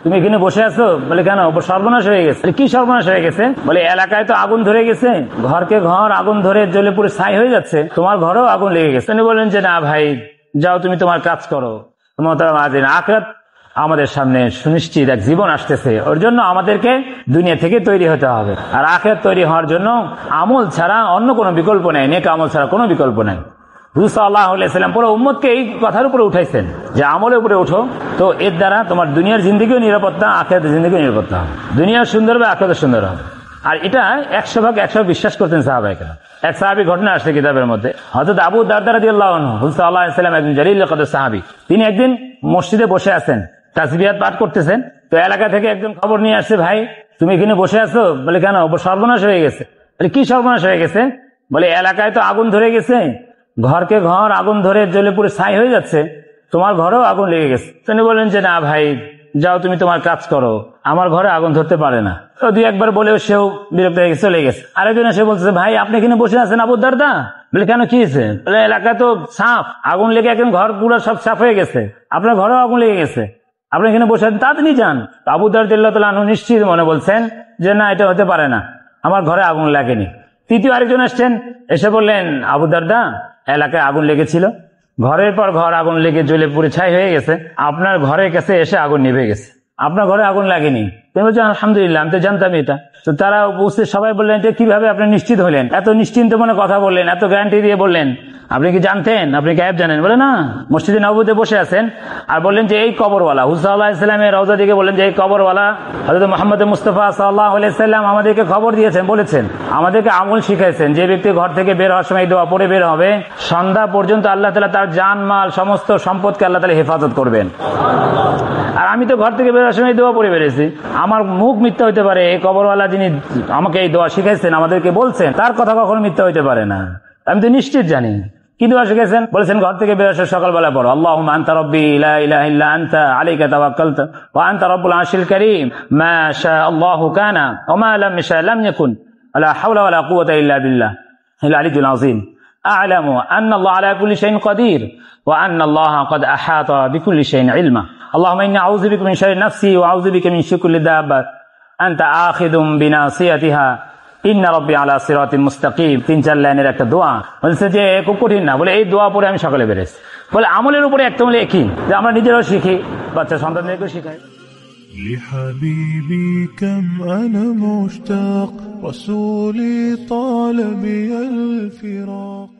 তুমি এখানে বসে আছো? বলে কেন? সর্বনাশ হয়ে গেছে। কি সর্বনাশ হয়ে গেছে? বলে এলাকায় তো আগুন ধরে গেছে, ঘরকে ঘর আগুন ধরে জ্বলে পুরো ছাই হয়ে যাচ্ছে, তোমার ঘরেও আগুন লেগে গেছে। তিনি বললেন যে না ভাই, যাও তুমি তোমার কাজ করো। আখিরাত আমাদের সামনে সুনিশ্চিত এক জীবন আসতেছে, ওর জন্য আমাদেরকে দুনিয়া থেকে তৈরি হতে হবে। আর আখিরাত তৈরি হওয়ার জন্য আমল ছাড়া অন্য কোনো বিকল্প নেই, নেক আমল ছাড়া কোনো বিকল্প নেই। হুজুর সাল্লাল্লাহু আলাইহি ওয়াসাল্লাম পুরো উম্মতকে এই কথার উপরে উঠাইছেন যে আমলের উপরে ওঠো, তো এর দ্বারা তোমার দুনিয়ার জিন্দেগিও নিরাপত্তা, আখিরাতের জিন্দেগিও নিরাপত্তা হবে। দুনিয়া সুন্দর হবে, আখিরাত সুন্দর হবে। আর এটা 100% বিশ্বাস করতেন সাহাবায়ে। এক সাহাবী ঘটনা আসছে কিতাবের মধ্যে, হযরত আবু দারদা রাদিয়াল্লাহু আনহু, হুজুর সাল্লাল্লাহু আলাইহি ওয়াসাল্লাম একজন জলিল কদর সাহাবী, তিনি একদিন মসজিদে বসে আছেন, তাসবিহাত পাঠ করতেছেন। তো এলাকা থেকে একজন খবর নিয়ে আসছে, ভাই তুমি এখানে বসে আছো? বলে কেন? সর্বনাশ হয়ে গেছে। বলে কি সর্বনাশ হয়ে গেছে? বলে এলাকায় তো আগুন ধরে গেছে, ঘরকে ঘর আগুন ধরে জ্বলে পুরো ছাই হয়ে যাচ্ছে, তোমার ঘরেও আগুন লেগে গেছে। তিনি বললেন যে না ভাই, যাও তুমি তোমার কাজ করো, আমার ঘরে আগুন ধরতে পারে না। তো দুই একবার বলেও সেও বিরক্ত হয়ে চলে গেছে। আরেকজন এসে বলছে, ভাই আপনি এখানে বসে আছেন আবু দারদা? বলে কেন, কি হয়েছে? বলে এলাকায় তো সাফ, আগুন লেগে একদম ঘর পুরো সব সাফ হয়ে গেছে, আপনার ঘরেও আগুন লেগে গেছে, আপনি এখানে বসে আছেন, তাড়াতাড়ি যান। আবু দারদা রাদিয়াল্লাহু তাআলা আনহু নিশ্চিত মনে বলছেন যে না, এটা হতে পারে না, আমার ঘরে আগুন লাগেনি। তৃতীয় আরেকজন আসছেন, এসে বললেন, আবু দারদা এলাকায় আগুন লেগেছিল, ঘরের পর ঘর আগুন লেগে জ্বলে পুড়ে ছাই হয়ে গেছে, আপনার ঘরের কাছে এসে আগুন নিভে গেছে, আপনার ঘরে আগুন লাগেনি। তিনি বলছেন আলহামদুলিল্লাহ, আমি তো জানতাম এটা। তো তারা উপস্থিত সবাই বললেন, এটা কিভাবে আপনি নিশ্চিত হলেন? এত নিশ্চিন্ত মনে কথা বললেন, এত গ্যারান্টি দিয়ে বললেন, আপনি কি জানতেন? আপনি গায়েব জানেন? বলে না, মসজিদে নববীতে বসে আছেন আর বললেন যে এই কবরওয়ালা, হুজুর সাল্লাল্লাহু আলাইহি ওয়াসাল্লামের রওজা দিকে বললেন যে এই কবরওয়ালা হযরত মুহাম্মদ মুস্তাফা সাল্লাল্লাহু আলাইহি ওয়াসাল্লাম আমাদেরকে খবর দিয়েছেন, বলেছেন, আমাদেরকে আমল শিখাইছেন, যে ব্যক্তি ঘর থেকে বের হওয়ার সময় দোয়া পড়ে বের হবে, সন্ধ্যা পর্যন্ত আল্লাহ তাআলা তার জান মাল সমস্ত সম্পদকে আল্লাহ তাআলা হেফাজত করবেন। আর আমি তো ঘর থেকে বের হওয়ার সময় দোয়া পড়ে বেরিয়েছি, আমার মুখ মিথ্যা হইতে পারে, এই কবরওয়ালা যিনি আমাকে এই দোয়া শিখাইছেন, আমাদেরকে বলছেন, তার কথা কখনো মিথ্যা হইতে পারে না, আমি তো নিশ্চিত জানি। কি দোয়া শিখেছেন? বলেছেন ঘর থেকে বের আসে সকালবেলা পড়ো, আল্লাহুম্মা আনতা রাব্বি লা ইলাহা ইল্লা আনতা আলাইকা তাওয়াক্কালতু ওয়া আনতা রাব্বুল আরশিল কারীম মা শাআল্লাহু কানা ওয়া মা লাম ইয়াশা লাম ইয়াকুন লা হাওলা ওয়া লা কুওয়াতা ইল্লা বিল্লাহ আল আলিয়্যুল আযীম আ'লামু আন্না আল্লাহ আলা কুল্লি শাইইন কাদির ওয়া আন্না আল্লাহা ক্বাদ আহাতা বিকুল্লি শাইইন ইলমা আল্লাহুম্মা ইন্নী আউযু বিকা মিন শাররি নাফসি ওয়া আউযু বিকা মিন শাররি কুল্লি দাব্বা আনতা আখিযুম বিনাসিয়াতিহা ইন্না রাব্বি আলা সিরাতিন মুস্তাকিম। 3-4 লাইনের একটা দোয়া। বলছে যে খুব কঠিন না, বলে এই দোয়া পড়ে আমি সকালে বেরেছি। বলে আমলের উপরে একটা বলে একই, যে আমরা নিজেরাও শিখি, বাচ্চা সন্তানদেরকেও শিখাই। لحبيبي كم أنا مشتاق رسولي طال بي الفراق